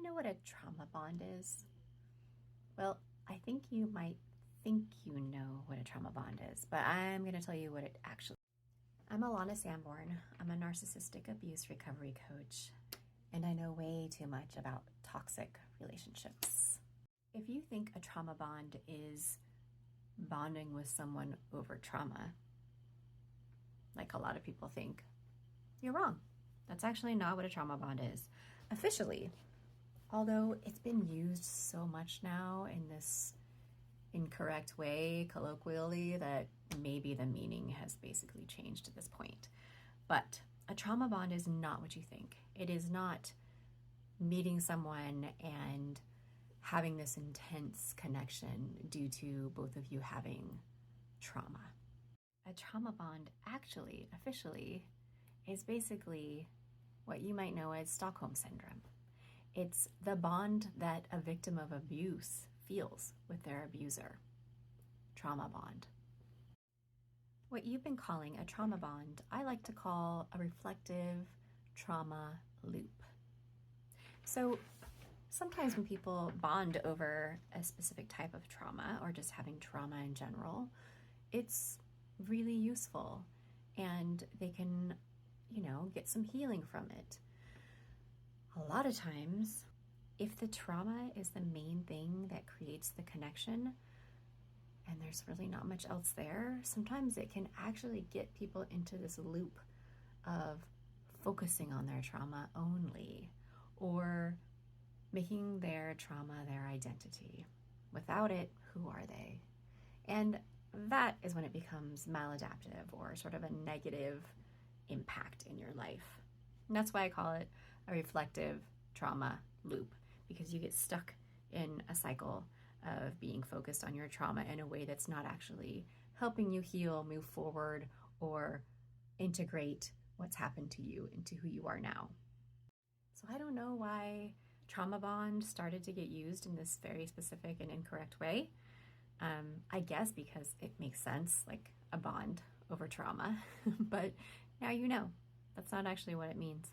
You know what a trauma bond is? Well, I think you might think you know what a trauma bond is, but I'm going to tell you what it actually is. I'm Alana Sanborn. I'm a narcissistic abuse recovery coach, and I know way too much about toxic relationships. If you think a trauma bond is bonding with someone over trauma, like a lot of people think, you're wrong. That's actually not what a trauma bond is. Officially, although it's been used so much now in this incorrect way, colloquially, that maybe the meaning has basically changed at this point. But a trauma bond is not what you think. It is not meeting someone and having this intense connection due to both of you having trauma. A trauma bond actually, officially, is basically what you might know as Stockholm Syndrome. It's the bond that a victim of abuse feels with their abuser. Trauma bond. What you've been calling a trauma bond, I like to call a reflective trauma loop. So sometimes when people bond over a specific type of trauma or just having trauma in general, it's really useful and they can, get some healing from it. A lot of times, if the trauma is the main thing that creates the connection and there's really not much else there, sometimes it can actually get people into this loop of focusing on their trauma only or making their trauma their identity. Without it, who are they? And that is when it becomes maladaptive or sort of a negative impact in your life. And that's why I call it a reflective trauma loop, because you get stuck in a cycle of being focused on your trauma in a way that's not actually helping you heal, move forward, or integrate what's happened to you into who you are now. So I don't know why trauma bond started to get used in this very specific and incorrect way. I guess because it makes sense, like a bond over trauma, but now you know that's not actually what it means.